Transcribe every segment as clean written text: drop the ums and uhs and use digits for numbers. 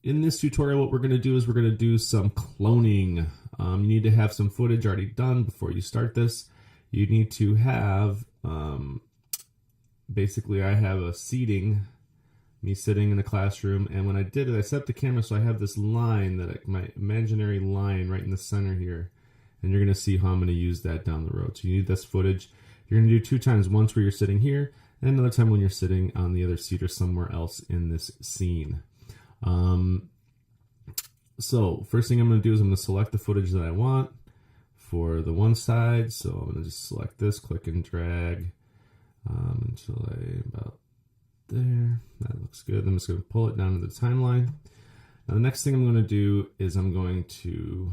in this tutorial, what we're going to do is we're going to do some cloning. You need to have some footage already done before you start this. You need to have, basically I have a seating, me sitting in a classroom, and when I did it, I set up the camera so I have this line, my imaginary line right in the center here, and you're going to see how I'm going to use that down the road. So you need this footage. You're going to do 2 times, once where you're sitting here, and another time when you're sitting on the other seat or somewhere else in this scene. So first thing I'm going to do is I'm going to select the footage that I want for the one side. So I'm going to just select this, click and drag until about there. That looks good. I'm just going to pull it down to the timeline. Now the next thing I'm going to do is I'm going to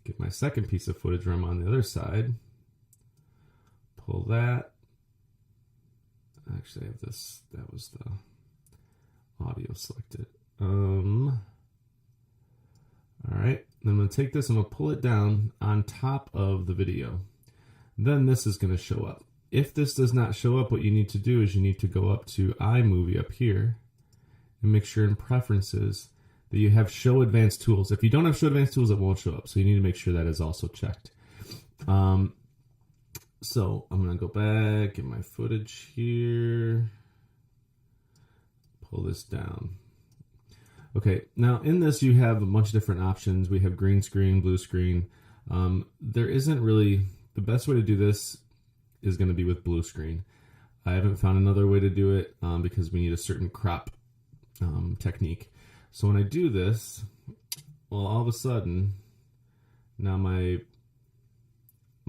get my second piece of footage where I'm on the other side. Pull that. Actually, I have this. That was the audio selected. All right, then I'm going to take this and I'm going to pull it down on top of the video. Then this is going to show up. If this does not show up, what you need to do is you need to go up to iMovie up here and make sure in preferences that you have show advanced tools. If you don't have show advanced tools, it won't show up. So you need to make sure that is also checked. So I'm going to go back, get my footage here, pull this down. Okay, now in this you have a bunch of different options. We have green screen, blue screen. There isn't really, the best way to do this is going to be with blue screen. I haven't found another way to do it because we need a certain crop technique. So when I do this, well, all of a sudden, now my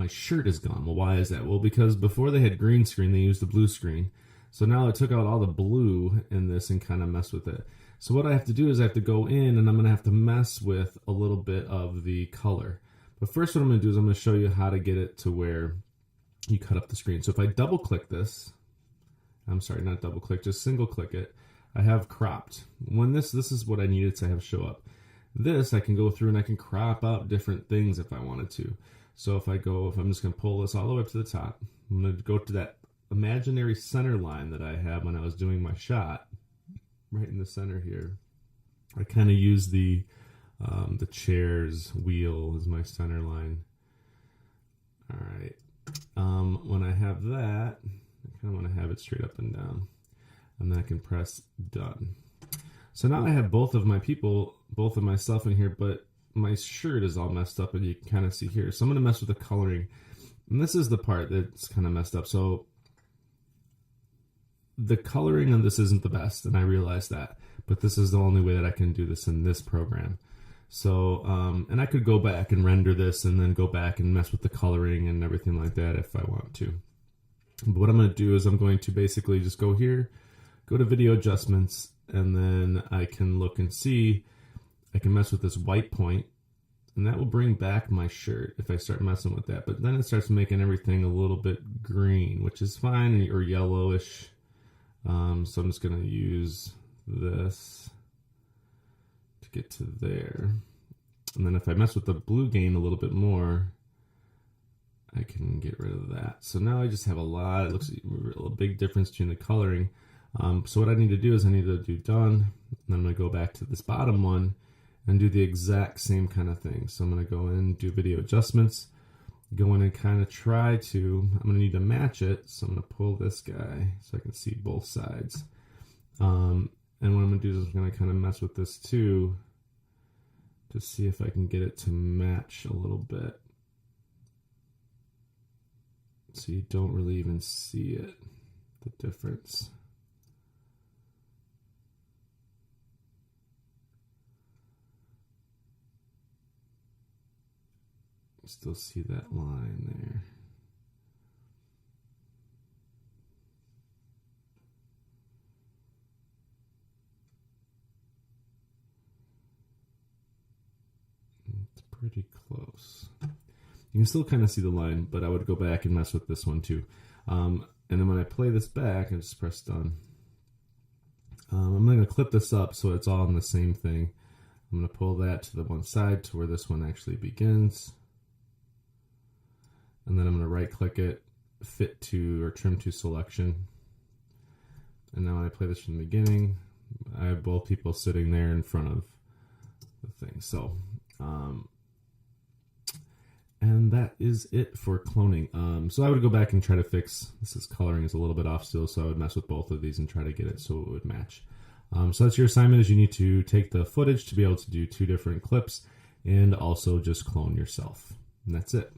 shirt is gone. Well, why is that? Well, because before they had green screen, they used the blue screen. So now I took out all the blue in this and kind of messed with it. So what I have to do is I have to go in and I'm going to have to mess with a little bit of the color. But first what I'm going to do is I'm going to show you how to get it to where you cut up the screen. So if I double click this, I'm sorry, not double click, just single click it, I have cropped. When this is what I needed to have show up. This I can go through and I can crop out different things if I wanted to. So if I'm just going to pull this all the way up to the top, I'm going to go to that imaginary center line that I had when I was doing my shot. Right in the center here, I kind of use the chair's wheel as my center line. All right. When I have that, I kind of want to have it straight up and down, and then I can press done. So now I have both of my people, both of myself in here, but my shirt is all messed up, and you can kind of see here. So I'm going to mess with the coloring, and this is the part that's kind of messed up. So the coloring on this isn't the best, and I realize that, but this is the only way that I can do this in this program. So, and I could go back and render this and then go back and mess with the coloring and everything like that if I want to. But what I'm going to do is I'm going to basically just go here, go to video adjustments, and then I can look and see, I can mess with this white point, and that will bring back my shirt if I start messing with that. But then it starts making everything a little bit green, which is fine, or yellowish. So I'm just going to use this to get to there. And then if I mess with the blue gain a little bit more, I can get rid of that. So now I just have it looks like a big difference between the coloring. So what I need to do is I need to do done. And then I'm going to go back to this bottom one and do the exact same kind of thing. So I'm going to go in, do video adjustments, go in and kind of try to, I'm going to need to match it. So I'm going to pull this guy so I can see both sides. And what I'm going to do is I'm going to kind of mess with this too to see if I can get it to match a little bit. So you don't really even see it, the difference. Still see that line there. It's pretty close. You can still kind of see the line, but I would go back and mess with this one too. And then when I play this back, I just press done. I'm going to clip this up so it's all in the same thing. I'm going to pull that to the one side to where this one actually begins. And then I'm going to right click it, fit to or trim to selection. And now when I play this from the beginning, I have both people sitting there in front of the thing. So, and that is it for cloning. So I would go back and try to fix, this coloring is a little bit off still, so I would mess with both of these and try to get it so it would match. So that's your assignment, is you need to take the footage to be able to do 2 different clips and also just clone yourself. And that's it.